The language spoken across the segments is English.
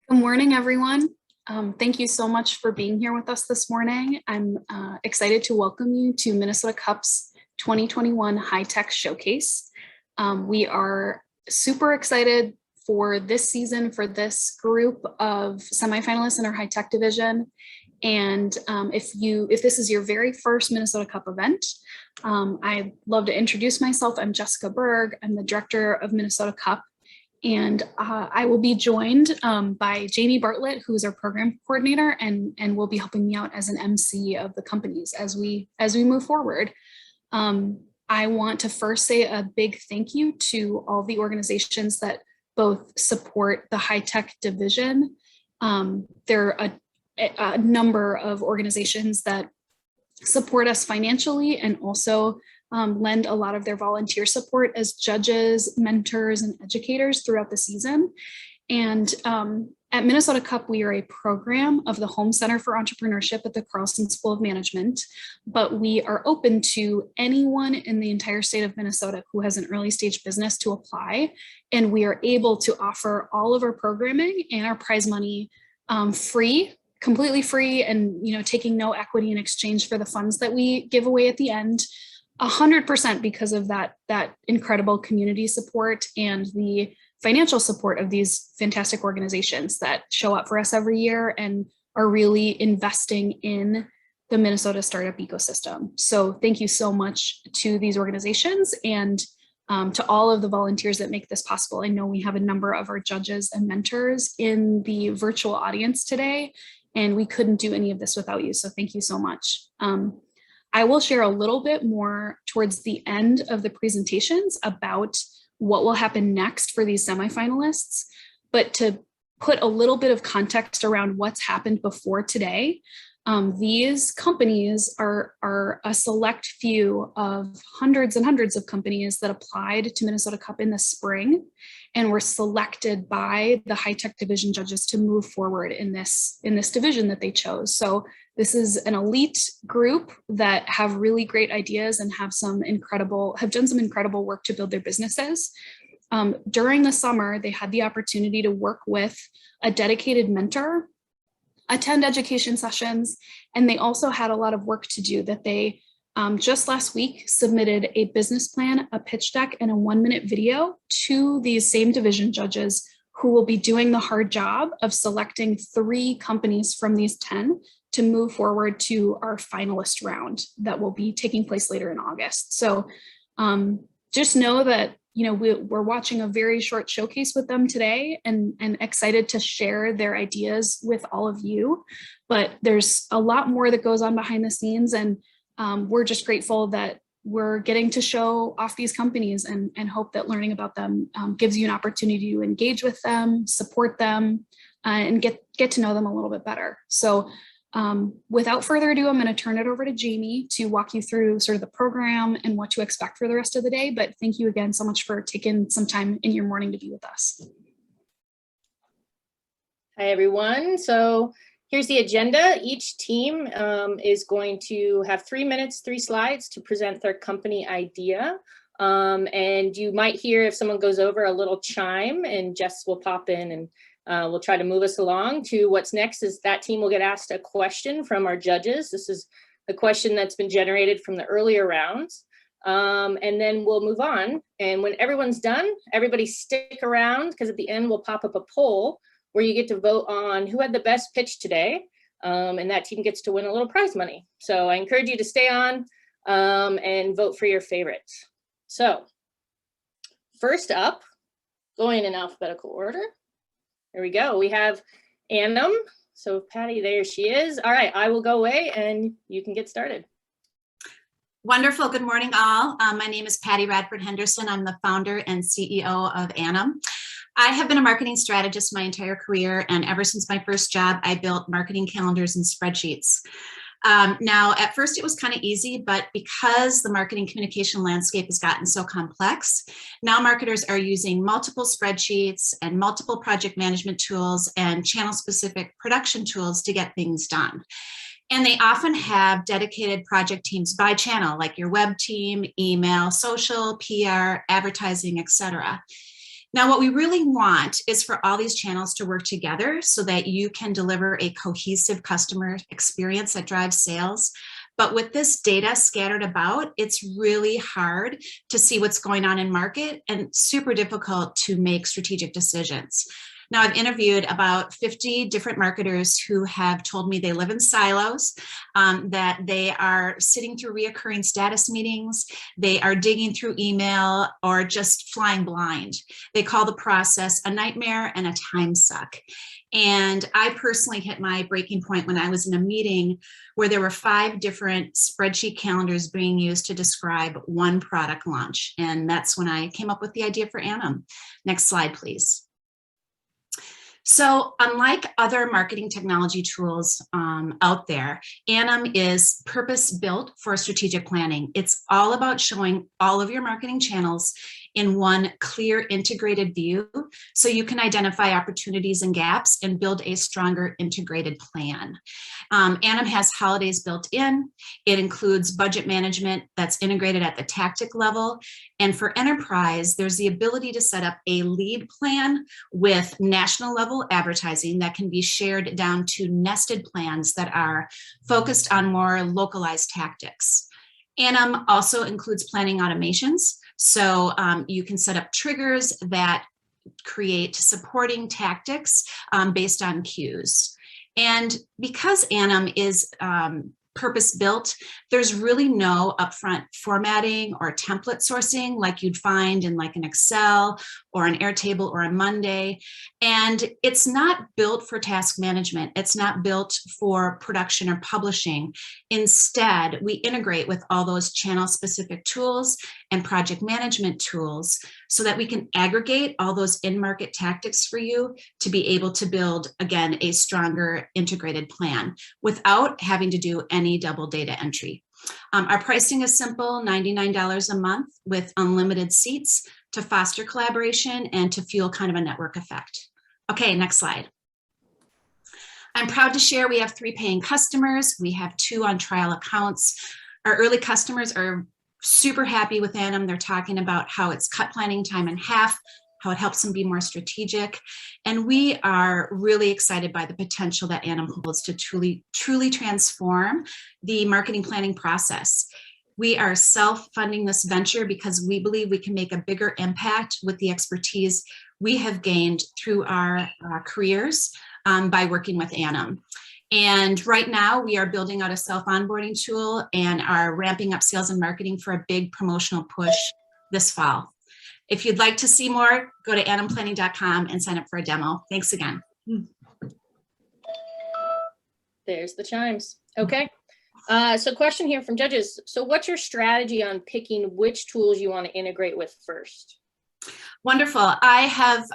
Good morning, everyone. Thank you so much for being here with us this morning. I'm excited to welcome you to Minnesota Cup's 2021 High Tech Showcase. We are super excited for this season, for this group of semifinalists in our high tech division. And if this is your very first Minnesota Cup event, I'd love to introduce myself. I'm Jessica Berg. I'm the director of Minnesota Cup. And I will be joined by Jamie Bartlett, who is our program coordinator, and will be helping me out as an MC of the companies as we move forward. I want to first say a big thank you to all the organizations that both support the high tech division. There are a number of organizations that support us financially and also lend a lot of their volunteer support as judges, mentors, and educators throughout the season. And at Minnesota Cup, we are a program of the Home Center for Entrepreneurship at the Carlson School of Management, but we are open to anyone in the entire state of Minnesota who has an early stage business to apply. And we are able to offer all of our programming and our prize money free, completely free, and taking no equity in exchange for the funds that we give away at the end. 100% because of that incredible community support and the financial support of these fantastic organizations that show up for us every year and are really investing in the Minnesota startup ecosystem. So thank you so much to these organizations and to all of the volunteers that make this possible. I know we have a number of our judges and mentors in the virtual audience today, and we couldn't do any of this without you. So thank you so much. I will share a little bit more towards the end of the presentations about what will happen next for these semifinalists, but to put a little bit of context around what's happened before today, these companies are a select few of hundreds and hundreds of companies that applied to Minnesota Cup in the spring and were selected by the high tech division judges to move forward in this division that they chose. So this is an elite group that have really great ideas and have done some incredible work to build their businesses. During the summer, they had the opportunity to work with a dedicated mentor, attend education sessions, and they also had a lot of work to do that they just last week submitted a business plan, a pitch deck, and a 1-minute video to these same division judges who will be doing the hard job of selecting 3 companies from these 10 to move forward to our finalist round that will be taking place later in August. So just know that we're watching a very short showcase with them today and excited to share their ideas with all of you. But there's a lot more that goes on behind the scenes, and we're just grateful that we're getting to show off these companies and hope that learning about them gives you an opportunity to engage with them, support them, and get to know them a little bit better. So without further ado, I'm going to turn it over to Jamie to walk you through sort of the program and what to expect for the rest of the day. But thank you again so much for taking some time in your morning to be with us. Hi, everyone. So here's the agenda. Each team is going to have 3 minutes, 3 slides to present their company idea. And you might hear, if someone goes over, a little chime, and Jess will pop in and we'll try to move us along to what's next. Is that team will get asked a question from our judges. This is a question that's been generated from the earlier rounds. And then we'll move on. And when everyone's done, everybody stick around, because at the end we'll pop up a poll where you get to vote on who had the best pitch today. And that team gets to win a little prize money. So I encourage you to stay on and vote for your favorites. So first up, going in alphabetical order. There we go. We have Annam. So Patty, there she is. All right, I will go away and you can get started. Wonderful. Good morning, all. My name is Patty Radford Henderson. I'm the founder and CEO of Annam. I have been a marketing strategist my entire career, and ever since my first job, I built marketing calendars and spreadsheets. Now, at first it was kind of easy, but because the marketing communication landscape has gotten so complex, now marketers are using multiple spreadsheets and multiple project management tools and channel-specific production tools to get things done. And they often have dedicated project teams by channel, like your web team, email, social, PR, advertising, etc. Now, what we really want is for all these channels to work together so that you can deliver a cohesive customer experience that drives sales. But with this data scattered about, it's really hard to see what's going on in market and super difficult to make strategic decisions. Now, I've interviewed about 50 different marketers who have told me they live in silos, that they are sitting through reoccurring status meetings, they are digging through email, or just flying blind. They call the process a nightmare and a time suck. And I personally hit my breaking point when I was in a meeting where there were 5 different spreadsheet calendars being used to describe one product launch. And that's when I came up with the idea for Annam. Next slide, please. So unlike other marketing technology tools out there, Annam is purpose-built for strategic planning. It's all about showing all of your marketing channels in one clear integrated view so you can identify opportunities and gaps and build a stronger integrated plan. Annam has holidays built in. It includes budget management that's integrated at the tactic level. And for enterprise, there's the ability to set up a lead plan with national level advertising that can be shared down to nested plans that are focused on more localized tactics. Annam also includes planning automations. So you can set up triggers that create supporting tactics based on cues. And because Annam is purpose-built, there's really no upfront formatting or template sourcing like you'd find in like an Excel or an Airtable or a Monday. And it's not built for task management. It's not built for production or publishing. Instead, we integrate with all those channel-specific tools and project management tools so that we can aggregate all those in-market tactics for you to be able to build, again, a stronger integrated plan without having to do any double data entry. Our pricing is simple, $99 a month with unlimited seats to foster collaboration and to fuel kind of a network effect. Okay, next slide. I'm proud to share we have 3 paying customers. We have 2 on trial accounts. Our early customers are super happy with Annam. They're talking about how it's cut planning time in half, how it helps them be more strategic. And we are really excited by the potential that Annam holds to truly transform the marketing planning process. We are self-funding this venture because we believe we can make a bigger impact with the expertise we have gained through our careers by working with Annam. And right now we are building out a self-onboarding tool and are ramping up sales and marketing for a big promotional push this fall. If you'd like to see more, go to annamplanning.com and sign up for a demo. Thanks again. There's the chimes. Okay. So question here from judges. So what's your strategy on picking which tools you want to integrate with first? Wonderful. I have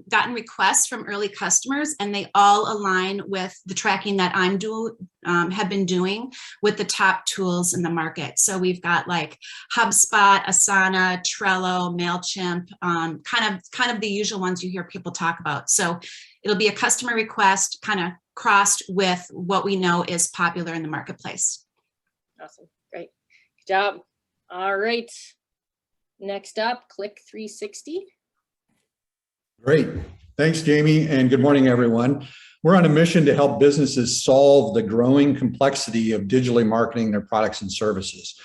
gotten requests from early customers and they all align with the tracking that have been doing with the top tools in the market. So we've got like HubSpot, Asana, Trello, MailChimp, kind of the usual ones you hear people talk about. So it'll be a customer request kind of crossed with what we know is popular in the marketplace. Awesome. Great. Good job. All right. Next up, Click 360. Great. Thanks, Jamie, and good morning, everyone. We're on a mission to help businesses solve the growing complexity of digitally marketing their products and services.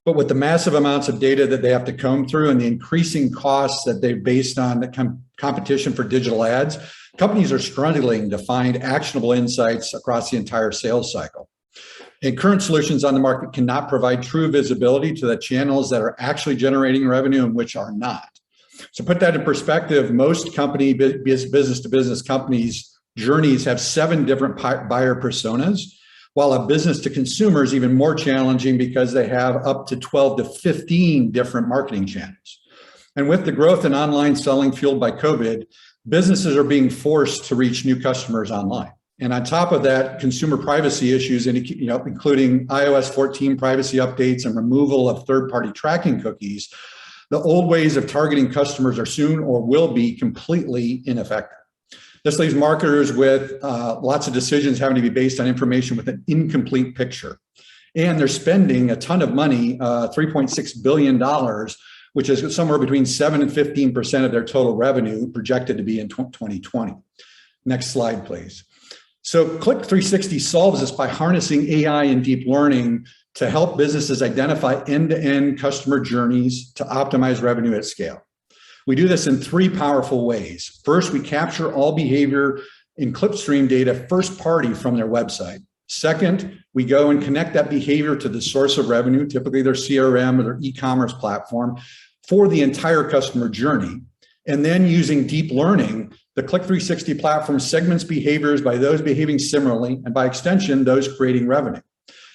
But with the massive amounts of data that they have to comb through and the increasing costs that they've based on the competition for digital ads, companies are struggling to find actionable insights across the entire sales cycle. And current solutions on the market cannot provide true visibility to the channels that are actually generating revenue and which are not. So put that in perspective, most business-to-business companies' journeys have 7 different buyer personas, while a business-to-consumer is even more challenging because they have up to 12 to 15 different marketing channels. And with the growth in online selling fueled by COVID, businesses are being forced to reach new customers online. And on top of that, consumer privacy issues, including iOS 14 privacy updates and removal of third-party tracking cookies, the old ways of targeting customers are soon or will be completely ineffective. This leaves marketers with lots of decisions having to be based on information with an incomplete picture. And they're spending a ton of money, $3.6 billion, which is somewhere between 7 and 15% of their total revenue projected to be in 2020. Next slide, please. So Click 360 solves this by harnessing AI and deep learning to help businesses identify end-to-end customer journeys to optimize revenue at scale. We do this in three powerful ways. First, we capture all behavior in clipstream data first party from their website. Second, we go and connect that behavior to the source of revenue, typically their CRM or their e-commerce platform, for the entire customer journey. And then using deep learning, the Click 360 platform segments behaviors by those behaving similarly, and by extension, those creating revenue.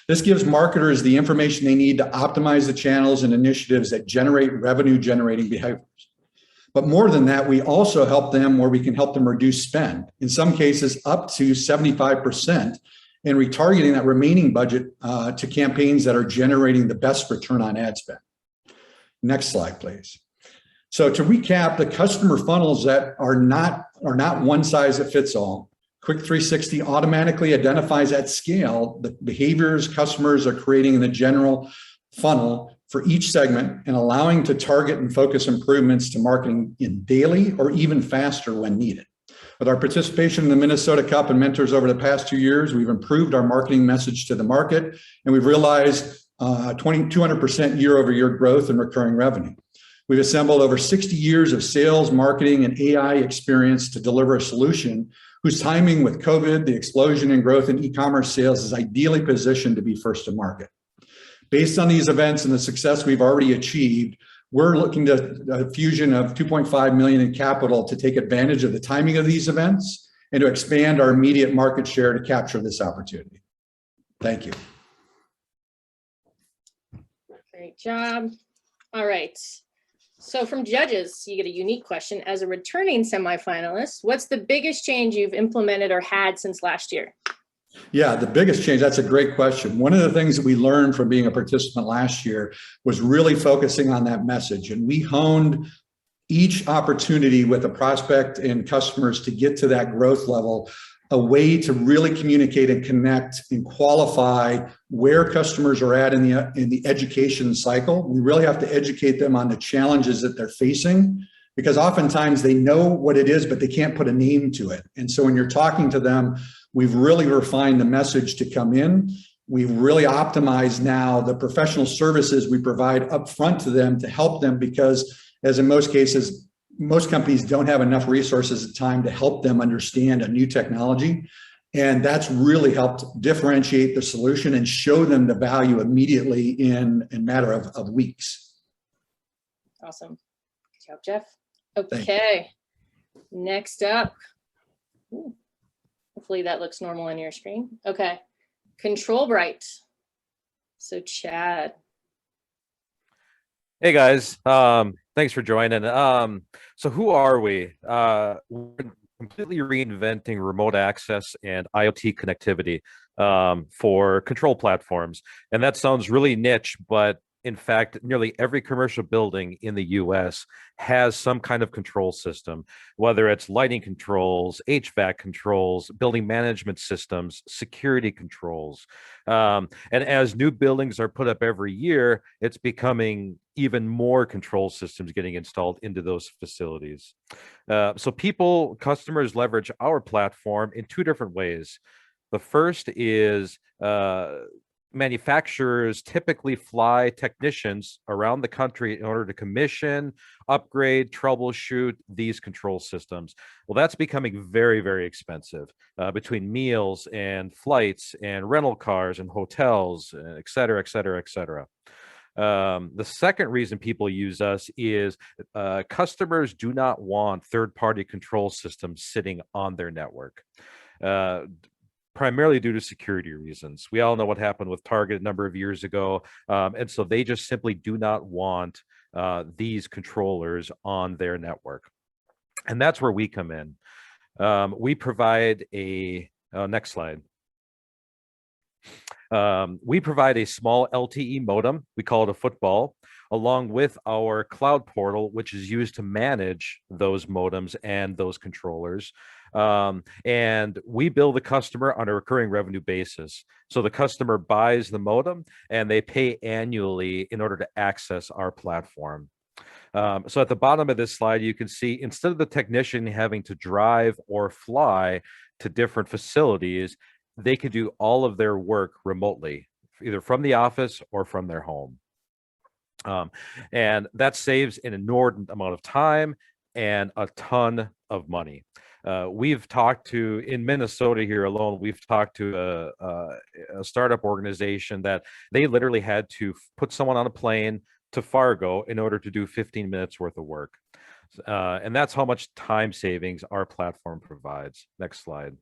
This gives marketers the information they need to optimize the channels and initiatives that generate revenue-generating behaviors. But more than that, we also help them where we can help them reduce spend, in some cases up to 75%, and retargeting that remaining budget to campaigns that are generating the best return on ad spend. Next slide, please. So to recap, the customer funnels that are not one size that fits all. Quick 360 automatically identifies at scale the behaviors customers are creating in the general funnel for each segment and allowing to target and focus improvements to marketing in daily or even faster when needed. With our participation in the Minnesota Cup and mentors over the past 2 years, we've improved our marketing message to the market, and we've realized 200% year-over-year growth in recurring revenue. We've assembled over 60 years of sales, marketing, and AI experience to deliver a solution whose timing with COVID, the explosion in growth in e-commerce sales, is ideally positioned to be first to market. Based on these events and the success we've already achieved, we're looking to a fusion of $2.5 million in capital to take advantage of the timing of these events and to expand our immediate market share to capture this opportunity. Thank you. Great job. All right. So from judges, you get a unique question. As a returning semifinalist, what's the biggest change you've implemented or had since last year? Yeah, the biggest change, that's a great question. One of the things that we learned from being a participant last year was really focusing on that message. And we honed each opportunity with a prospect and customers to get to that growth level, a way to really communicate and connect and qualify where customers are at in the education cycle. We really have to educate them on the challenges that they're facing, because oftentimes they know what it is, but they can't put a name to it. And so when you're talking to them, we've really refined the message to come in. We've really optimized now the professional services we provide upfront to them to help them, because as in most cases, most companies don't have enough resources at time to help them understand a new technology. And that's really helped differentiate the solution and show them the value immediately in a matter of weeks. Awesome. Good job, Jeff. Okay. Next up. Ooh. Hopefully that looks normal on your screen. Okay. Control Bright. So Chad. Hey guys, thanks for joining. So who are we? We're completely reinventing remote access and IoT connectivity for control platforms. And that sounds really niche, but in fact, nearly every commercial building in the US has some kind of control system, whether it's lighting controls, HVAC controls, building management systems, security controls. And as new buildings are put up every year, it's becoming even more control systems getting installed into those facilities. So customers leverage our platform in two different ways. The first is manufacturers typically fly technicians around the country in order to commission, upgrade, troubleshoot these control systems. Well, that's becoming very, very expensive between meals and flights and rental cars and hotels, et cetera, et cetera, et cetera. The second reason people use us is customers do not want third-party control systems sitting on their network. Primarily due to security reasons. We all know what happened with Target a number of years ago. And so they just simply do not want these controllers on their network. And that's where we come in. We provide next slide. We provide a small LTE modem, we call it a football, along with our cloud portal, which is used to manage those modems and those controllers. And we bill the customer on a recurring revenue basis. So the customer buys the modem and they pay annually in order to access our platform. So at the bottom of this slide, you can see instead of the technician having to drive or fly to different facilities, they can do all of their work remotely, either from the office or from their home. And that saves an inordinate amount of time and a ton of money. We've talked to, in Minnesota here alone, we've talked to a startup organization that they literally had to put someone on a plane to Fargo in order to do 15 minutes worth of work. And that's how much time savings our platform provides. Next slide.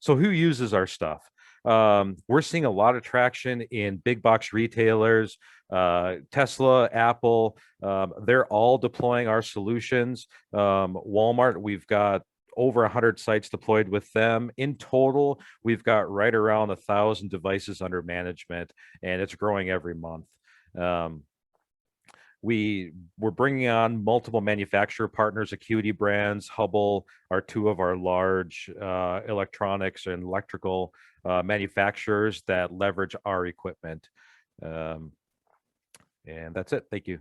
So who uses our stuff? We're seeing a lot of traction in big box retailers, Tesla, Apple, they're all deploying our solutions. Walmart, we've got over 100 sites deployed with them. In total, we've got right around 1,000 devices under management, and it's growing every month. We're bringing on multiple manufacturer partners. Acuity Brands, Hubble are two of our large electronics and electrical manufacturers that leverage our equipment. And that's it. Thank you.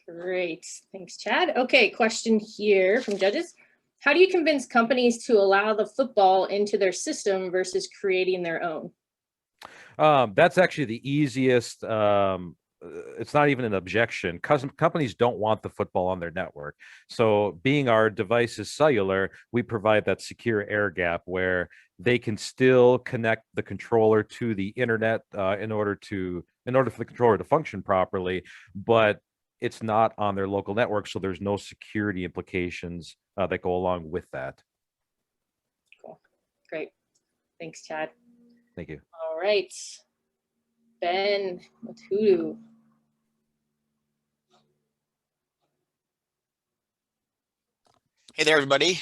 Great. Thanks, Chad. Okay, question here from judges. How do you convince companies to allow the football into their system versus creating their own? That's actually the easiest. It's not even an objection. Companies don't want the football on their network. So being our device is cellular, we provide that secure air gap where they can still connect the controller to the internet in order for the controller to function properly, but it's not on their local network. So there's no security implications that go along with that. Cool. Great. Thanks, Chad. Thank you. All right. Ben with Hoodoo. Hey there, everybody.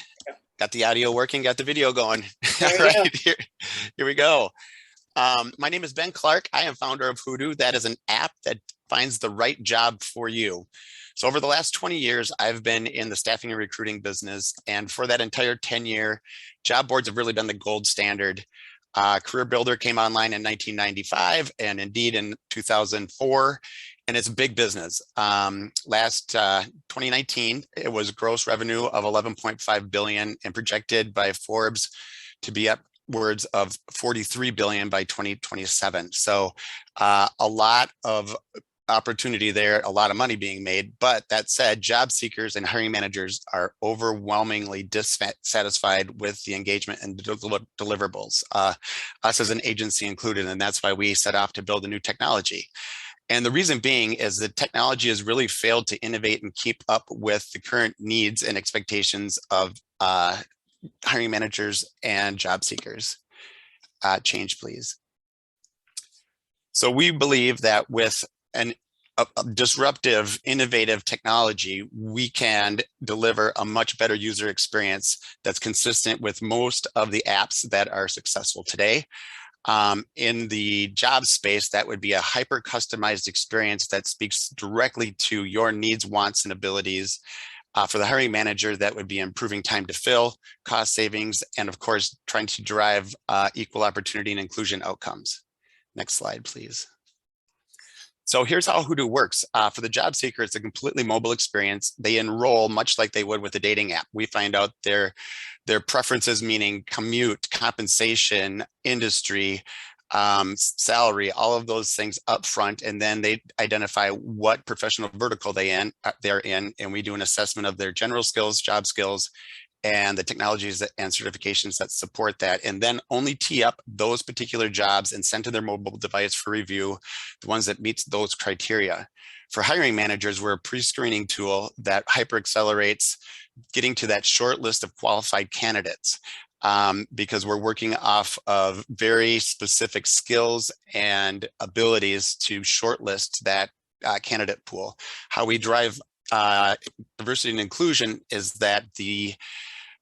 Got the audio working, got the video going. There All we go. right, here we go. My name is Ben Clark. I am founder of Hoodoo. That is an app that finds the right job for you. So over the last 20 years, I've been in the staffing and recruiting business. And for that entire 10-year, job boards have really been the gold standard. Career Builder came online in 1995 and Indeed in 2004. And it's a big business. Last 2019, it was gross revenue of 11.5 billion and projected by Forbes to be upwards of 43 billion by 2027. So a lot of opportunity there, a lot of money being made. But that said, job seekers and hiring managers are overwhelmingly dissatisfied with the engagement and deliverables, us as an agency included. And that's why we set off to build a new technology. And the reason being is that technology has really failed to innovate and keep up with the current needs and expectations of hiring managers and job seekers. Change, please. So we believe that with a disruptive, innovative technology, we can deliver a much better user experience that's consistent with most of the apps that are successful today. In the job space, that would be a hyper customized experience that speaks directly to your needs, wants, and abilities. For the hiring manager, that would be improving time to fill, cost savings, and of course, trying to drive equal opportunity and inclusion outcomes. Next slide, please. So here's how Hoodoo works. For the job seeker, it's a completely mobile experience. They enroll much like they would with a dating app. We find out their preferences, meaning commute, compensation, industry, salary, all of those things up front, and then they identify what professional vertical they're in, and we do an assessment of their general skills, job skills, and the technologies and certifications that support that, and then only tee up those particular jobs and send to their mobile device for review, the ones that meets those criteria. For hiring managers, we're a pre-screening tool that hyper accelerates getting to that short list of qualified candidates, because we're working off of very specific skills and abilities to shortlist that candidate pool. How we drive diversity and inclusion is that the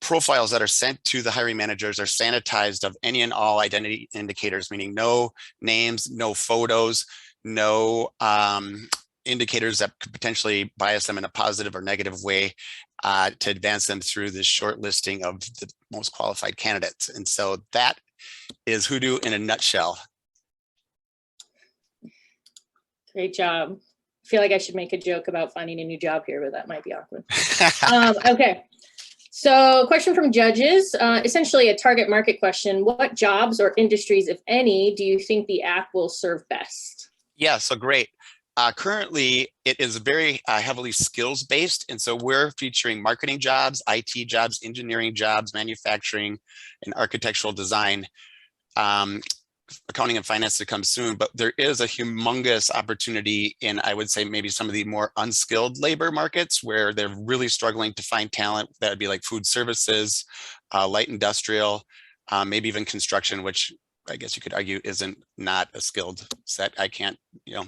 profiles that are sent to the hiring managers are sanitized of any and all identity indicators, meaning no names, no photos, no indicators that could potentially bias them in a positive or negative way to advance them through this short listing of the most qualified candidates. And so that is Hoodoo in a nutshell. Great job. I feel like I should make a joke about finding a new job here, but that might be awkward. Okay. So question from judges, essentially a target market question. What jobs or industries, if any, do you think the app will serve best? Yeah, so great. Currently, it is very heavily skills based. And so we're featuring marketing jobs, IT jobs, engineering jobs, manufacturing, and architectural design. Accounting and finance to come soon, but there is a humongous opportunity in, I would say, maybe some of the more unskilled labor markets where they're really struggling to find talent. That would be like food services, light industrial, maybe even construction, which I guess you could argue isn't not a skilled set. I can't,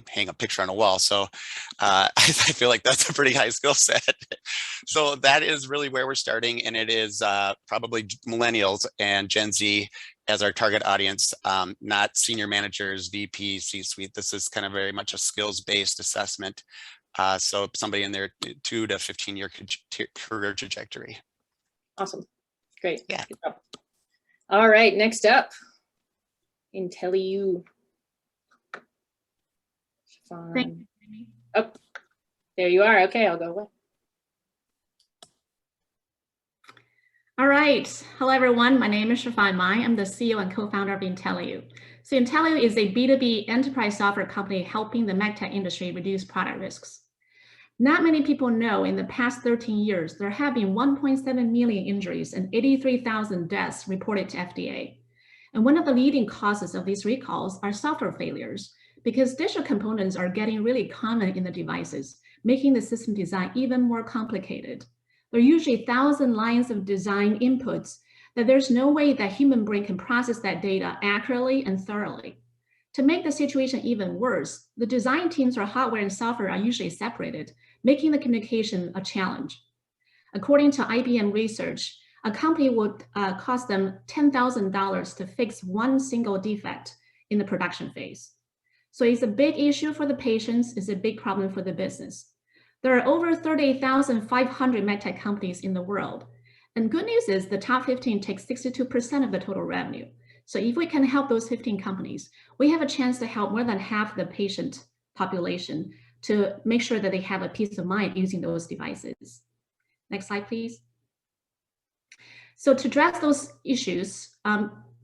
hang a picture on a wall. So I feel like that's a pretty high skill set. So that is really where we're starting. And it is probably millennials and Gen Z as our target audience, not senior managers, VP, C-suite. This is kind of very much a skills-based assessment. So somebody in their 2 to 15-year career trajectory. Awesome. Great. Yeah. Good job. All right, next up, IntelliU. Thank you. Oh, there you are. Okay, I'll go away. All right. Hello, everyone. My name is Shafan Mai. I'm the CEO and co-founder of IntelliU. So IntelliU is a B2B enterprise software company helping the medtech industry reduce product risks. Not many people know in the past 13 years, there have been 1.7 million injuries and 83,000 deaths reported to FDA. And one of the leading causes of these recalls are software failures because digital components are getting really common in the devices, making the system design even more complicated. There are usually 1,000 lines of design inputs that there's no way that human brain can process that data accurately and thoroughly. To make the situation even worse, the design teams for hardware and software are usually separated, making the communication a challenge. According to IBM research, a company would cost them $10,000 to fix one single defect in the production phase. So it's a big issue for the patients, it's a big problem for the business. There are over 38,500 medtech companies in the world. And good news is the top 15 take 62% of the total revenue. So if we can help those 15 companies, we have a chance to help more than half the patient population to make sure that they have a peace of mind using those devices. Next slide, please. So to address those issues,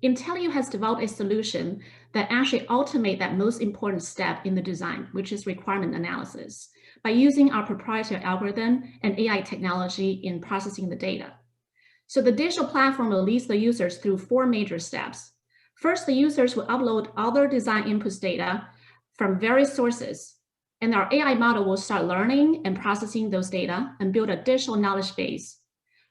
IntelliU has developed a solution that actually automates that most important step in the design, which is requirement analysis, by using our proprietary algorithm and AI technology in processing the data. So the digital platform will lead the users through 4 major steps. First, the users will upload all their design inputs data from various sources, and our AI model will start learning and processing those data and build a digital knowledge base.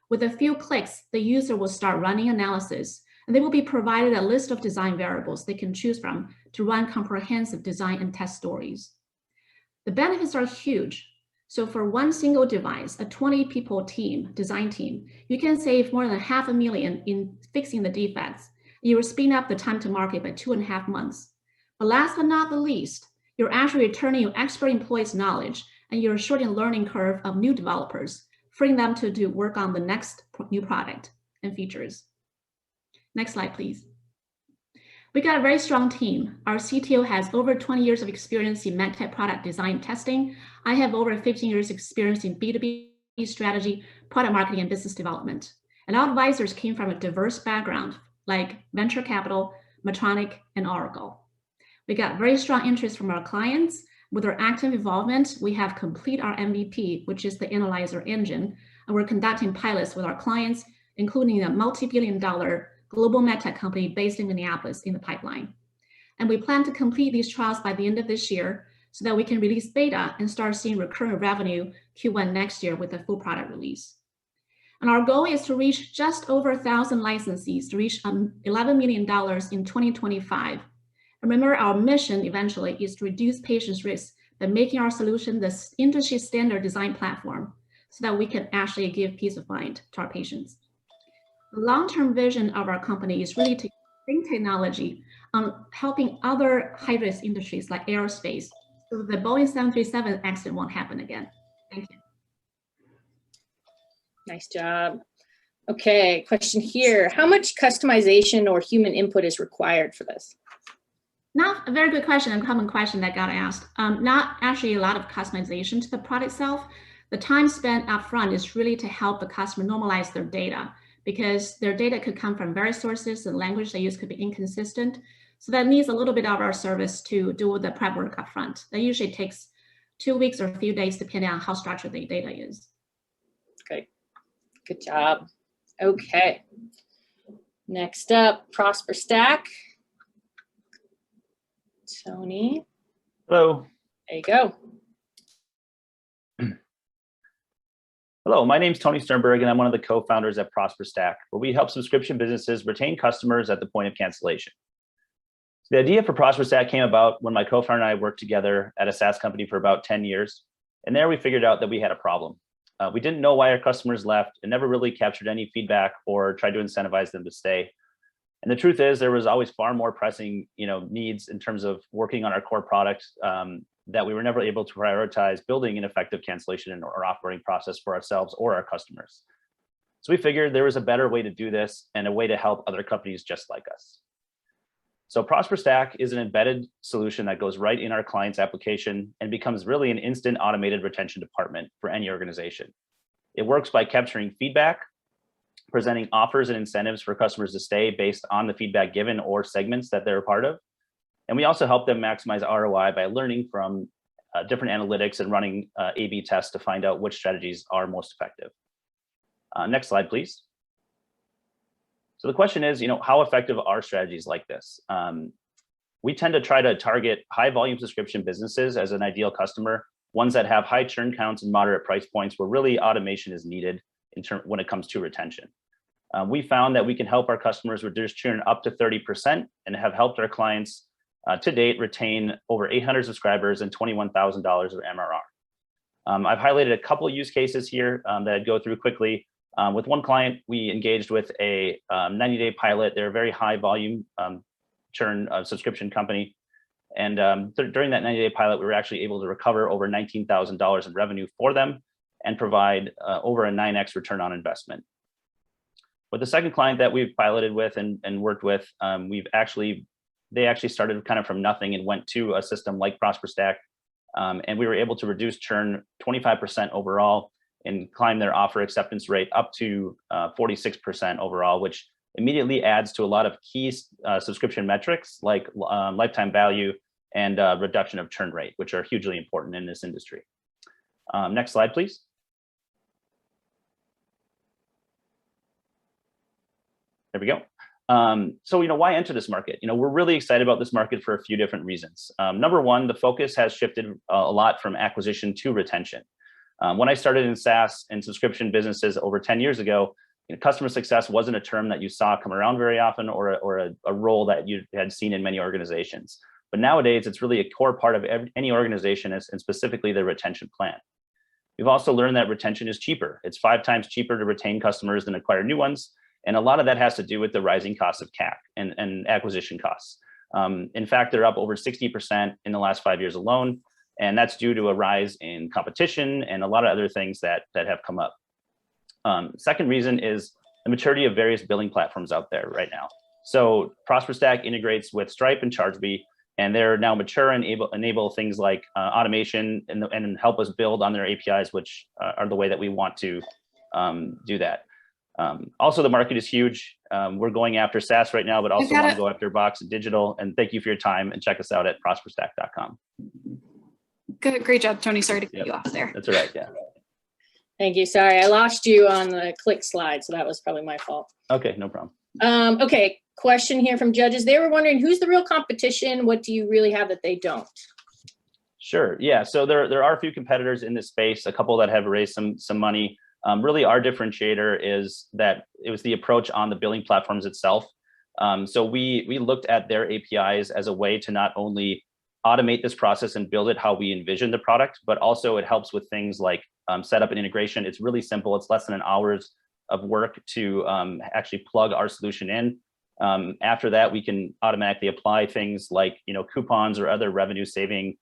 With a few clicks, the user will start running analysis, and they will be provided a list of design variables they can choose from to run comprehensive design and test stories. The benefits are huge. So for one single device, a 20-people team, design team, you can save more than $500,000 in fixing the defects. You will speed up the time to market by 2.5 months. But last but not the least, you're actually returning your expert employees' knowledge, and you're shortening the learning curve of new developers, freeing them to do work on the next new product and features. Next slide, please. We got a very strong team. Our CTO has over 20 years of experience in medtech product design testing. I have over 15 years experience in B2B strategy, product marketing, and business development. And our advisors came from a diverse background, like venture capital, Medtronic, and Oracle. We got very strong interest from our clients. With our active involvement, we have complete our MVP, which is the analyzer engine, and we're conducting pilots with our clients, including a multi-billion-dollar global medtech company based in Minneapolis in the pipeline. And we plan to complete these trials by the end of this year so that we can release beta and start seeing recurring revenue Q1 next year with a full product release. And our goal is to reach just over 1,000 licensees to reach $11 million in 2025. Remember, our mission eventually is to reduce patients' risk by making our solution the industry standard design platform so that we can actually give peace of mind to our patients. The long-term vision of our company is really to bring technology on helping other high-risk industries like aerospace so the Boeing 737 accident won't happen again. Thank you. Nice job. Okay, question here. How much customization or human input is required for this? Not a very good question, a common question that got asked. Not actually a lot of customization to the product itself. The time spent upfront is really to help the customer normalize their data, because their data could come from various sources. The language they use could be inconsistent. So that needs a little bit of our service to do the prep work upfront. That usually takes 2 weeks or a few days, depending on how structured the data is. Great. Good job. Okay. Next up, ProsperStack. Tony. Hello. There you go. Hello, my name is Tony Sternberg, and I'm one of the co-founders at ProsperStack, where we help subscription businesses retain customers at the point of cancellation. The idea for ProsperStack came about when my co-founder and I worked together at a SaaS company for about 10 years. And there we figured out that we had a problem. We didn't know why our customers left and never really captured any feedback or tried to incentivize them to stay. And the truth is, there was always far more pressing, needs in terms of working on our core product that we were never able to prioritize building an effective cancellation or operating process for ourselves or our customers. So we figured there was a better way to do this and a way to help other companies just like us. So ProsperStack is an embedded solution that goes right in our client's application and becomes really an instant automated retention department for any organization. It works by capturing feedback, presenting offers and incentives for customers to stay based on the feedback given or segments that they're a part of. And we also help them maximize ROI by learning from different analytics and running A/B tests to find out which strategies are most effective. Next slide, please. So the question is, how effective are strategies like this? We tend to try to target high volume subscription businesses as an ideal customer, ones that have high churn counts and moderate price points where really automation is needed when it comes to retention. We found that we can help our customers reduce churn up to 30% and have helped our clients to date retain over 800 subscribers and $21,000 of MRR. I've highlighted a couple of use cases here that I'd go through quickly. With one client, we engaged with a 90-day pilot. They're a very high volume churn subscription company. And during that 90-day pilot, we were actually able to recover over $19,000 in revenue for them and provide over a 9x return on investment. With the second client that we've piloted with and worked with, they actually started kind of from nothing and went to a system like ProsperStack. And we were able to reduce churn 25% overall and climb their offer acceptance rate up to 46% overall, which immediately adds to a lot of key subscription metrics like lifetime value and reduction of churn rate, which are hugely important in this industry. Next slide, please. There we go. So, why enter this market? We're really excited about this market for a few different reasons. Number one, the focus has shifted a lot from acquisition to retention. When I started in SaaS and subscription businesses over 10 years ago, customer success wasn't a term that you saw come around very often or a role that you had seen in many organizations. But nowadays, it's really a core part of any organization and specifically the retention plan. We've also learned that retention is cheaper. It's 5 times cheaper to retain customers than acquire new ones. And a lot of that has to do with the rising cost of CAC and acquisition costs. In fact, they're up over 60% in the last 5 years alone. And that's due to a rise in competition and a lot of other things that have come up. Second reason is the maturity of various billing platforms out there right now. So ProsperStack integrates with Stripe and Chargebee, and they're now mature and enable things like automation and help us build on their APIs, which are the way that we want to do that. Also, the market is huge. We're going after SaaS right now, but also want to go after Box and digital. And thank you for your time, and check us out at prosperstack.com. Good, great job, Tony. Sorry to cut you off there. That's all right. Yeah. Thank you. Sorry, I lost you on the click slide, so that was probably my fault. Okay, no problem. Okay, question here from judges. They were wondering, who's the real competition? What do you really have that they don't? Sure. Yeah. So there are a few competitors in this space, a couple that have raised some money. Really, our differentiator is that it was the approach on the billing platforms itself. So we looked at their APIs as a way to not only automate this process and build it how we envision the product, but also it helps with things like setup and integration. It's really simple. It's less than an hour's of work to actually plug our solution in. After that, we can automatically apply things like coupons or other revenue saving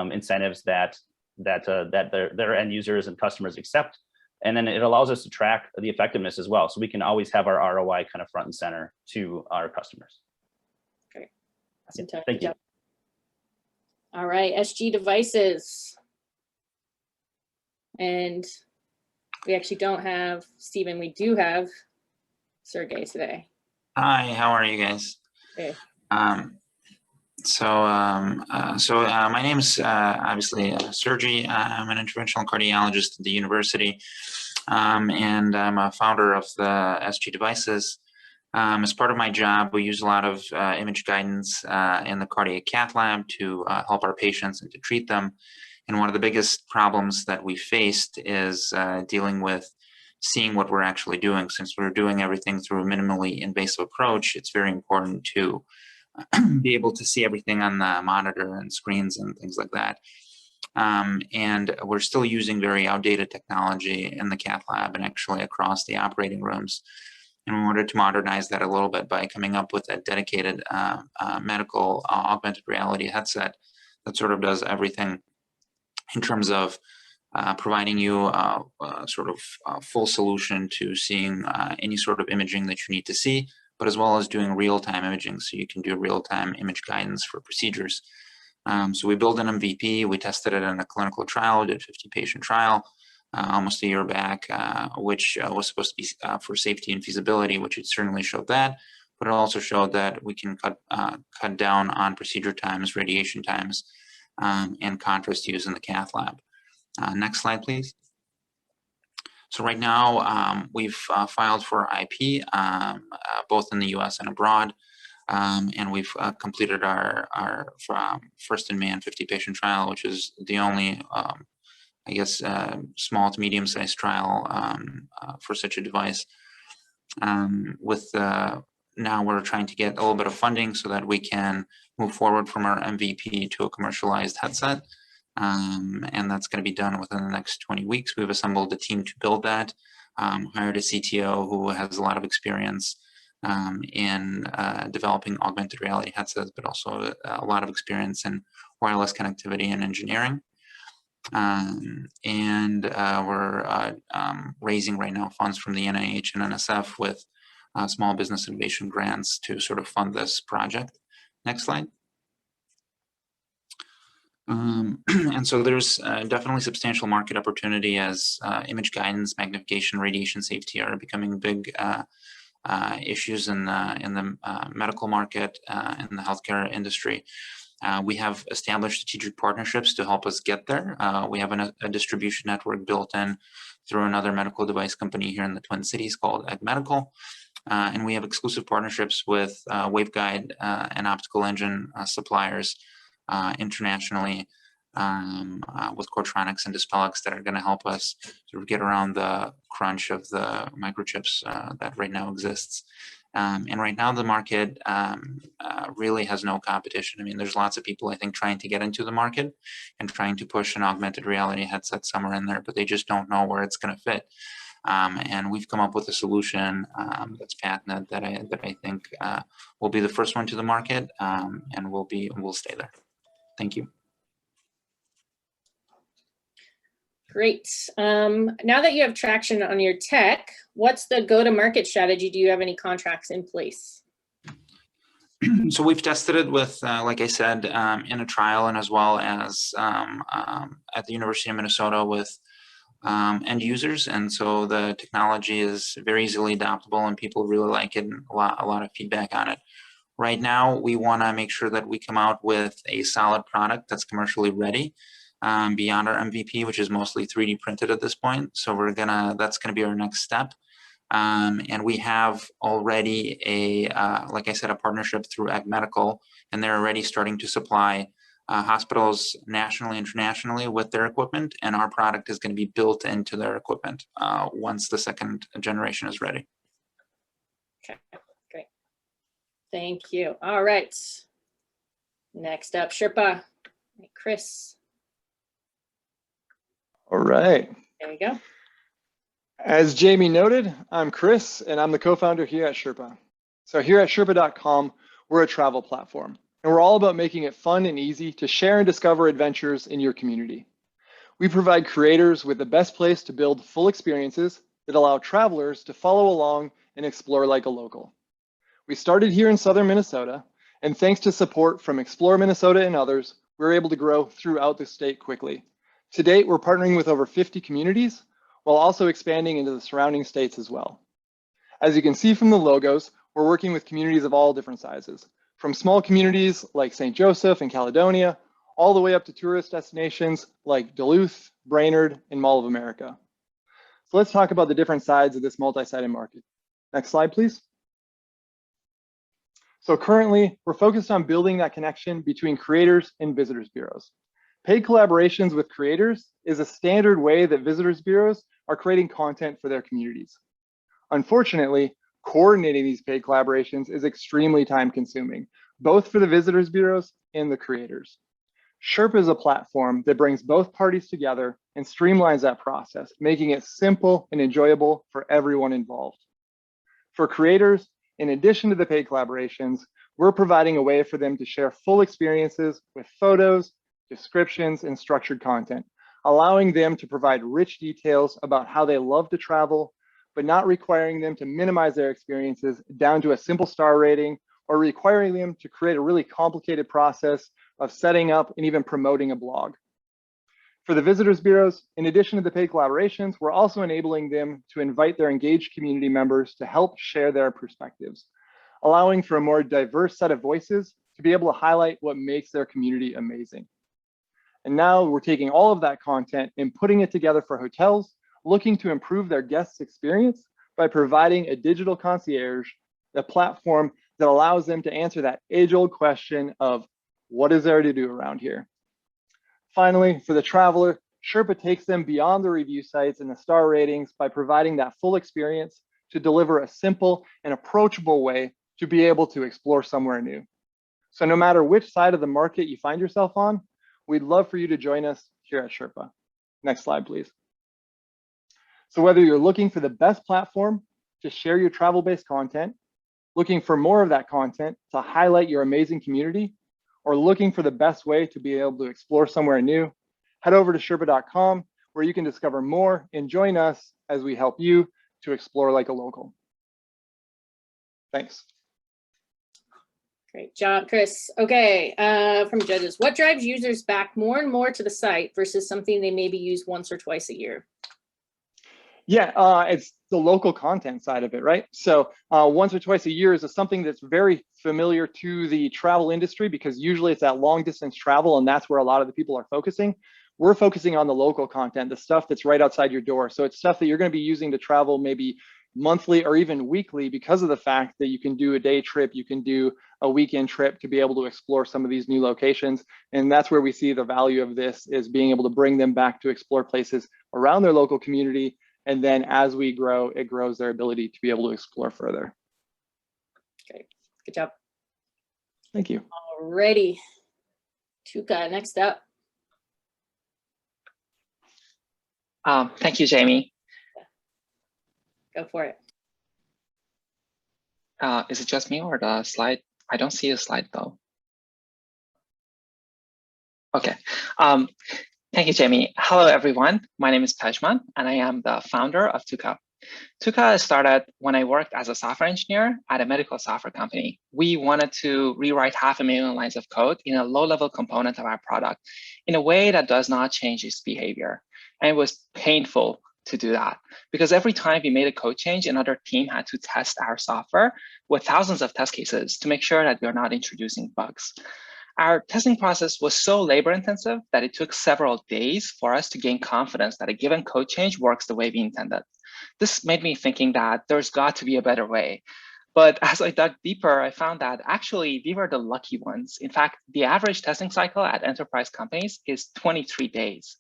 incentives that their end users and customers accept. And then it allows us to track the effectiveness as well. So we can always have our ROI kind of front and center to our customers. Great. Thank you. All right, SG devices. And we actually don't have Stephen. We do have Sergey today. Hi, how are you guys? Hey. My name is obviously Sergey. I'm an interventional cardiologist at the university, and I'm a founder of the SG devices. As part of my job, we use a lot of image guidance in the cardiac cath lab to help our patients and to treat them. And one of the biggest problems that we faced is dealing with seeing what we're actually doing. Since we're doing everything through a minimally invasive approach, it's very important to be able to see everything on the monitor and screens and things like that. And we're still using very outdated technology in the cath lab and actually across the operating rooms. And we wanted to modernize that a little bit by coming up with a dedicated medical augmented reality headset that sort of does everything in terms of providing you a full solution to seeing any sort of imaging that you need to see, but as well as doing real-time imaging, so you can do real-time image guidance for procedures. So we built an MVP, we tested it in a clinical trial, did a 50-patient trial almost a year back, which was supposed to be for safety and feasibility, which it certainly showed that, but it also showed that we can cut down on procedure times, radiation times, and contrast use in the cath lab. Next slide, please. So right now, we've filed for IP, both in the US and abroad, and we've completed our first-in-man 50-patient trial, which is the only, I guess, small to medium-sized trial for such a device. Now we're trying to get a little bit of funding so that we can move forward from our MVP to a commercialized headset. And that's going to be done within the next 20 weeks. We've assembled a team to build that, hired a CTO who has a lot of experience in developing augmented reality headsets, but also a lot of experience in wireless connectivity and engineering. We're raising right now funds from the NIH and NSF with small business innovation grants to sort of fund this project. Next slide. And so there's definitely substantial market opportunity as image guidance, magnification, radiation safety are becoming big issues in the medical market, in the healthcare industry. We have established strategic partnerships to help us get there. We have a distribution network built in through another medical device company here in the Twin Cities called Egg Medical. And we have exclusive partnerships with waveguide and optical engine suppliers internationally with Coretronics and Dispelix that are going to help us sort of get around the crunch of the microchips that right now exists. And right now the market really has no competition. I mean, there's lots of people, I think, trying to get into the market and trying to push an augmented reality headset somewhere in there, but they just don't know where it's going to fit. And we've come up with a solution that's patented that I think will be the first one to the market, and we'll stay there. Thank you. Great. Now that you have traction on your tech, what's the go-to-market strategy? Do you have any contracts in place? So we've tested it with, like I said, in a trial, and as well as at the University of Minnesota with end users. And so the technology is very easily adoptable and people really like it, and a lot of feedback on it. Right now, we want to make sure that we come out with a solid product that's commercially ready beyond our MVP, which is mostly 3D printed at this point. So that's gonna be our next step. And we have already like I said, a partnership through Egg Medical, and they're already starting to supply hospitals nationally, internationally with their equipment, and our product is going to be built into their equipment once the second generation is ready. Okay, great. Thank you. All right. Next up, Sherpa. Chris. All right. There we go. As Jamie noted, I'm Chris, and I'm the co-founder here at Sherpa. So here at Sherpa.com, we're a travel platform, and we're all about making it fun and easy to share and discover adventures in your community. We provide creators with the best place to build full experiences that allow travelers to follow along and explore like a local. We started here in southern Minnesota, and thanks to support from Explore Minnesota and others, we were able to grow throughout the state quickly. To date, we're partnering with over 50 communities while also expanding into the surrounding states as well. As you can see from the logos, we're working with communities of all different sizes, from small communities like St. Joseph and Caledonia, all the way up to tourist destinations like Duluth, Brainerd, and Mall of America. So let's talk about the different sides of this multi-sided market. Next slide, please. So currently, we're focused on building that connection between creators and visitors bureaus. Paid collaborations with creators is a standard way that visitors bureaus are creating content for their communities. Unfortunately, coordinating these paid collaborations is extremely time consuming, both for the visitors bureaus and the creators. Sherpa is a platform that brings both parties together and streamlines that process, making it simple and enjoyable for everyone involved. For creators, in addition to the paid collaborations, we're providing a way for them to share full experiences with photos, descriptions, and structured content, allowing them to provide rich details about how they love to travel, but not requiring them to minimize their experiences down to a simple star rating or requiring them to create a really complicated process of setting up and even promoting a blog. For the visitors bureaus, in addition to the paid collaborations, we're also enabling them to invite their engaged community members to help share their perspectives, allowing for a more diverse set of voices to be able to highlight what makes their community amazing. And now we're taking all of that content and putting it together for hotels looking to improve their guests' experience by providing a digital concierge, a platform that allows them to answer that age-old question of what is there to do around here? Finally, for the traveler, Sherpa takes them beyond the review sites and the star ratings by providing that full experience to deliver a simple and approachable way to be able to explore somewhere new. So no matter which side of the market you find yourself on, we'd love for you to join us here at Sherpa. Next slide, please. So whether you're looking for the best platform to share your travel-based content, looking for more of that content to highlight your amazing community, or looking for the best way to be able to explore somewhere new, head over to Sherpa.com where you can discover more and join us as we help you to explore like a local. Thanks. Great job, Chris. Okay, from judges, what drives users back more and more to the site versus something they maybe use once or twice a year? Yeah, it's the local content side of it, right? So once or twice a year is something that's very familiar to the travel industry because usually it's that long distance travel and that's where a lot of the people are focusing. We're focusing on the local content, the stuff that's right outside your door. So it's stuff that you're going to be using to travel maybe monthly or even weekly because of the fact that you can do a day trip, you can do a weekend trip to be able to explore some of these new locations. And that's where we see the value of this is being able to bring them back to explore places around their local community. And then as we grow, it grows their ability to be able to explore further. Okay, good job. Thank you. Alrighty, Tuka, next up. Thank you, Jamie. Go for it. Is it just me or the slide? I don't see a slide though. Okay. Thank you, Jamie. Hello, everyone. My name is Pejman, and I am the founder of Tuka. Tuka started when I worked as a software engineer at a medical software company. We wanted to rewrite 500,000 lines of code in a low-level component of our product in a way that does not change its behavior. And it was painful to do that because every time we made a code change, another team had to test our software with thousands of test cases to make sure that we are not introducing bugs. Our testing process was so labor intensive that it took several days for us to gain confidence that a given code change works the way we intended. This made me thinking that there's got to be a better way. But as I dug deeper, I found that actually we were the lucky ones. In fact, the average testing cycle at enterprise companies is 23 days.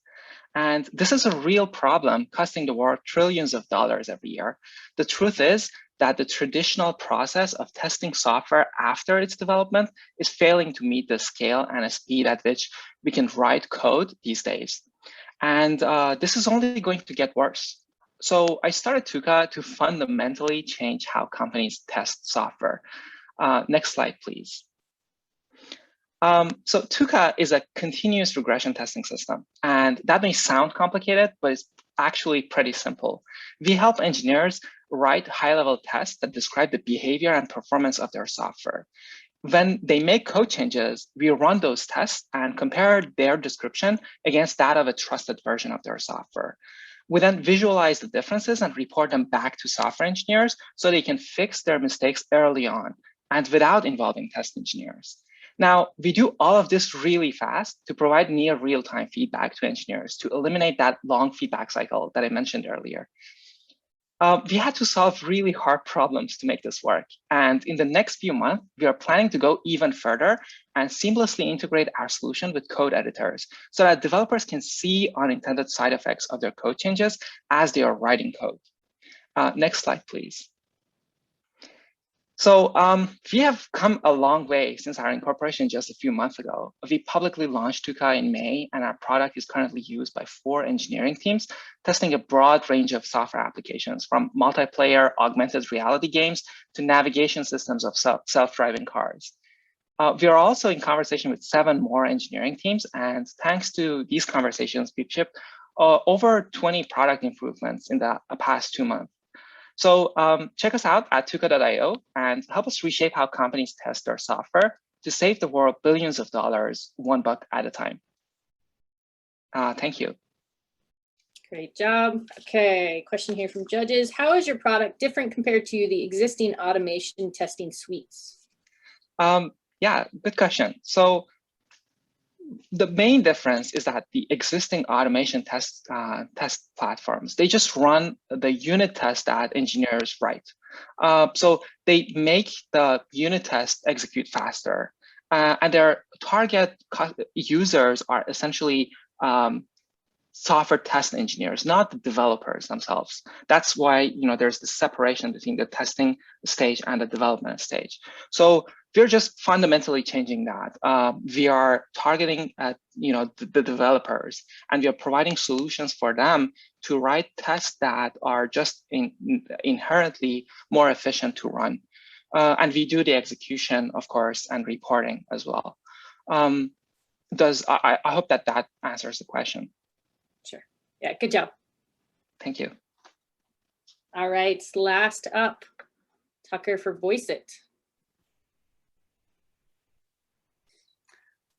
And this is a real problem costing the world trillions of dollars every year. The truth is that the traditional process of testing software after its development is failing to meet the scale and the speed at which we can write code these days. And this is only going to get worse. So I started Tuka to fundamentally change how companies test software. Next slide, please. So Tuka is a continuous regression testing system. And that may sound complicated, but it's actually pretty simple. We help engineers write high-level tests that describe the behavior and performance of their software. When they make code changes, we run those tests and compare their description against that of a trusted version of their software. We then visualize the differences and report them back to software engineers so they can fix their mistakes early on and without involving test engineers. Now, we do all of this really fast to provide near real-time feedback to engineers to eliminate that long feedback cycle that I mentioned earlier. We had to solve really hard problems to make this work. And in the next few months, we are planning to go even further and seamlessly integrate our solution with code editors so that developers can see unintended side effects of their code changes as they are writing code. Next slide, please. So we have come a long way since our incorporation just a few months ago. We publicly launched Tuka in May, and our product is currently used by 4 engineering teams, testing a broad range of software applications from multiplayer augmented reality games to navigation systems of self-driving cars. We are also in conversation with 7 more engineering teams, and thanks to these conversations, we've shipped over 20 product improvements in the past 2 months. So check us out at tuka.io and help us reshape how companies test their software to save the world billions of dollars, $1 at a time. Thank you. Great job. Okay, question here from judges. How is your product different compared to the existing automation testing suites? Yeah, good question. So the main difference is that the existing automation test platforms, they just run the unit test that engineers write. So they make the unit test execute faster. And their target users are essentially software test engineers, not the developers themselves. That's why there's the separation between the testing stage and the development stage. So we're just fundamentally changing that. We are targeting at the developers, and we are providing solutions for them to write tests that are just inherently more efficient to run. And we do the execution, of course, and reporting as well. I hope that answers the question. Sure. Yeah, good job. Thank you. All right, last up, Tucker for Voice It.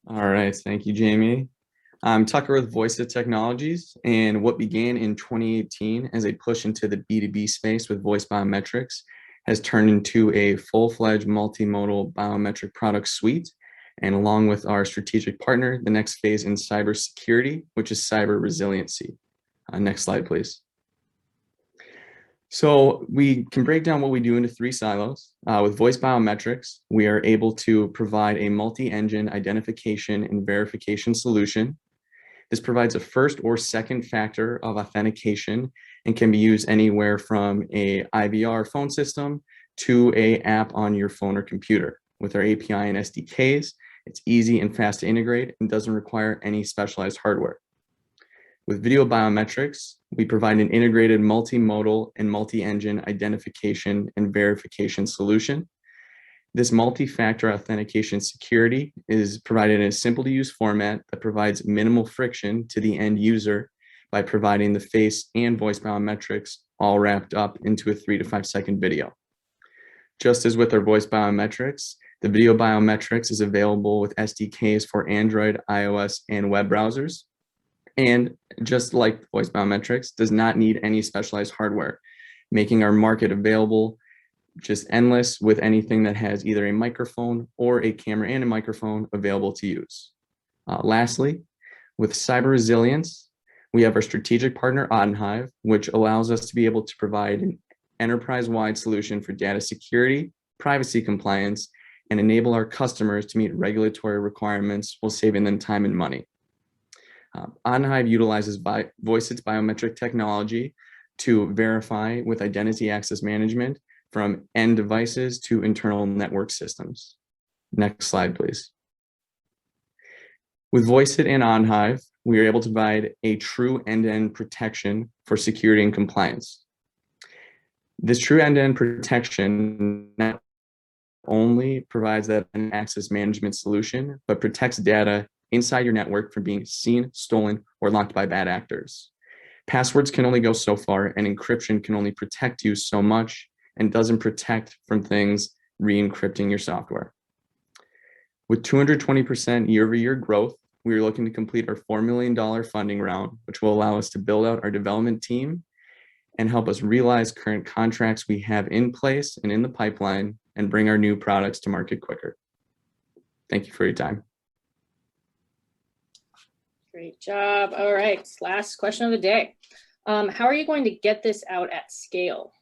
All right, thank you, Jamie. I'm Tucker with Voice It Technologies, and what began in 2018 as a push into the B2B space with voice biometrics has turned into a full-fledged multimodal biometric product suite. And along with our strategic partner, the next phase in cybersecurity, which is cyber resiliency. Next slide, please. So we can break down what we do into 3 silos. With voice biometrics, we are able to provide a multi-engine identification and verification solution. This provides a first or second factor of authentication and can be used anywhere from a IVR phone system to an app on your phone or computer. With our API and SDKs, it's easy and fast to integrate and doesn't require any specialized hardware. With video biometrics, we provide an integrated multimodal and multi-engine identification and verification solution. This multi-factor authentication security is provided in a simple to use format that provides minimal friction to the end user by providing the face and voice biometrics all wrapped up into a 3 to 5 second video. Just as with our voice biometrics, the video biometrics is available with SDKs for Android, iOS, and web browsers. And just like voice biometrics, does not need any specialized hardware, making our market available just endless with anything that has either a microphone or a camera and a microphone available to use. Lastly, with cyber resilience, we have our strategic partner Untitled, which allows us to be able to provide an enterprise-wide solution for data security, privacy compliance, and enable our customers to meet regulatory requirements while saving them time and money. Untitled utilizes Voice It's biometric technology to verify with identity access management from end devices to internal network systems. Next slide, please. With Voice It and Untitled, we are able to provide a true end-to-end protection for security and compliance. This true end-to-end protection not only provides that access management solution, but protects data inside your network from being seen, stolen, or locked by bad actors. Passwords can only go so far, and encryption can only protect you so much and doesn't protect from things re-encrypting your software. With 220% year-over-year growth, we are looking to complete our $4 million funding round, which will allow us to build out our development team and help us realize current contracts we have in place and in the pipeline and bring our new products to market quicker. Thank you for your time. Great job. All right, last question of the day. How are you going to get this out at scale?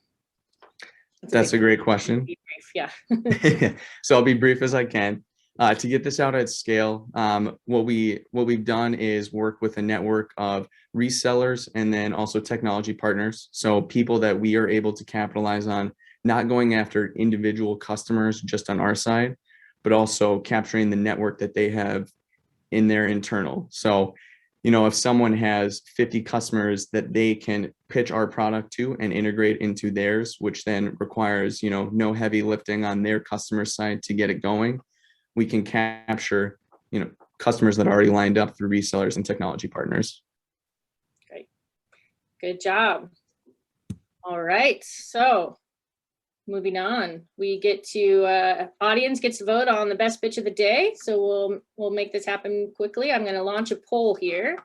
That's a great question. Yeah. So I'll be brief as I can. To get this out at scale, what we've done is work with a network of resellers and then also technology partners. So people that we are able to capitalize on, not going after individual customers just on our side, but also capturing the network that they have in their internal. So, you know, if someone has 50 customers that they can pitch our product to and integrate into theirs, which then requires, you know, no heavy lifting on their customer side to get it going, we can capture, you know, customers that are already lined up through resellers and technology partners. Great. Good job. All right. So moving on, we get to audience gets to vote on the best pitch of the day. So we'll make this happen quickly. I'm going to launch a poll here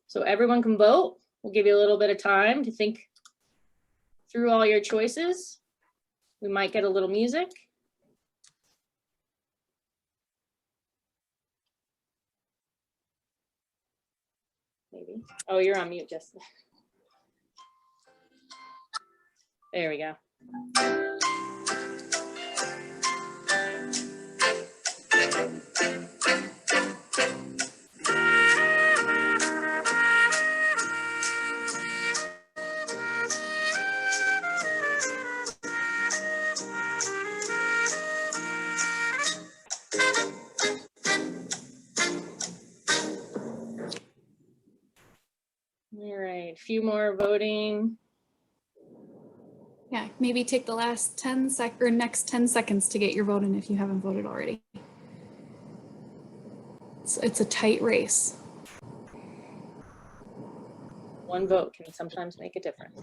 so everyone can vote. We'll give you a little bit of time to think through all your choices. We might get a little music. Maybe. Oh, you're on mute, Justin. There we go. All right, a few more voting. Yeah, maybe take the last next 10 seconds to get your vote in if you haven't voted already. It's a tight race. One vote can sometimes make a difference.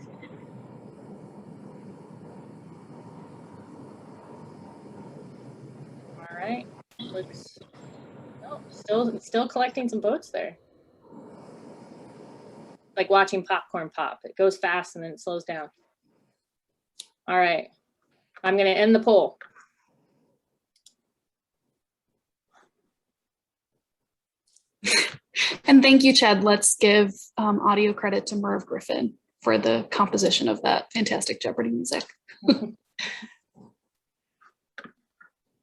All right, looks, oh, still collecting some votes there. Like watching popcorn pop. It goes fast and then it slows down. All right, I'm gonna end the poll. And thank you, Chad. Let's give audio credit to Merv Griffin for the composition of that fantastic Jeopardy music.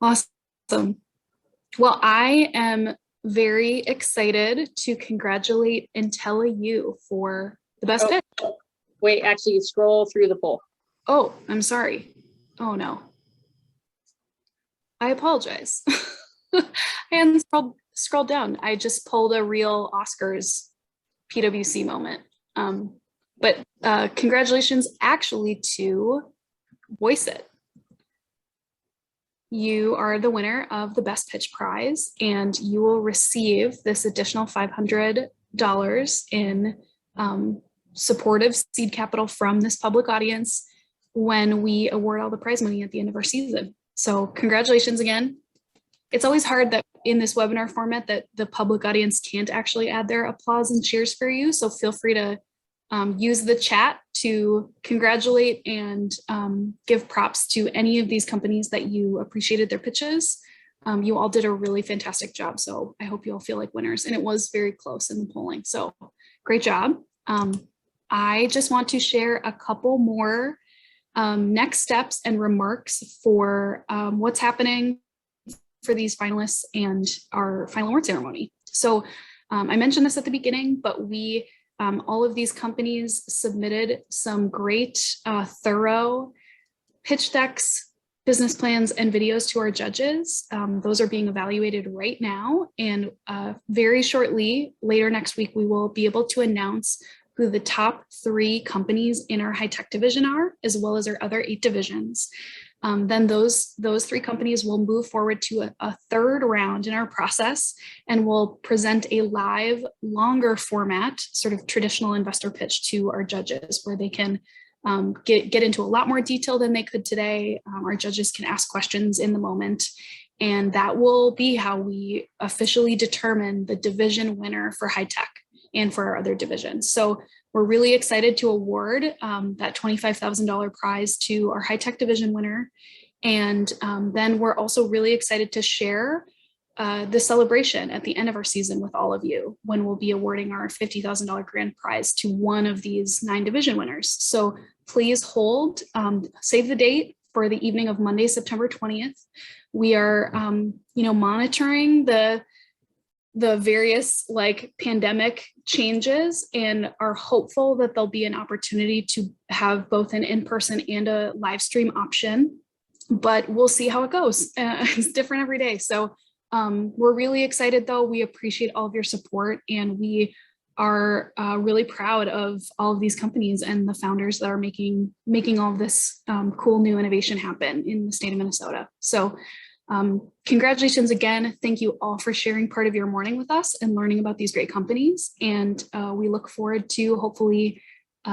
Awesome. Well, I am very excited to congratulate IntelliU for the best pitch. Wait, actually scroll through the poll. Oh, I'm sorry. Oh no. I apologize. I hadn't scrolled down. I just pulled a real Oscars PwC moment. But congratulations actually to Voice It. You are the winner of the Best Pitch Prize, and you will receive this additional $500 in supportive seed capital from this public audience when we award all the prize money at the end of our season. So congratulations again. It's always hard that in this webinar format that the public audience can't actually add their applause and cheers for you. So feel free to use the chat to congratulate and give props to any of these companies that you appreciated their pitches. You all did a really fantastic job. So I hope you all feel like winners, and it was very close in the polling. So great job. I just want to share a couple more next steps and remarks for what's happening for these finalists and our final award ceremony. So I mentioned this at the beginning, but we, all of these companies submitted some great, thorough pitch decks, business plans, and videos to our judges. Those are being evaluated right now. And very shortly, later next week, we will be able to announce who the top 3 companies in our high tech division are, as well as our other 8 divisions. Then those 3 companies will move forward to a third round in our process, and we'll present a live, longer format, sort of traditional investor pitch to our judges, where they can get into a lot more detail than they could today. Our judges can ask questions in the moment, And that will be how we officially determine the division winner for high tech and for our other divisions. So we're really excited to award that $25,000 prize to our high tech division winner. And then we're also really excited to share the celebration at the end of our season with all of you, when we'll be awarding our $50,000 grand prize to one of these 9 division winners. So please hold, save the date for the evening of Monday, September 20th. We are, monitoring the various pandemic changes and are hopeful that there'll be an opportunity to have both an in-person and a live stream option, but we'll see how it goes. It's different every day. So we're really excited though. We appreciate all of your support, and we are really proud of all of these companies and the founders that are making all of this cool new innovation happen in the state of Minnesota. So congratulations again. Thank you all for sharing part of your morning with us and learning about these great companies. And we look forward to hopefully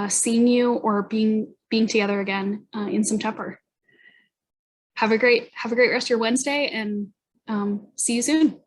seeing you or being together again in September. Have a great rest of your Wednesday, and see you soon.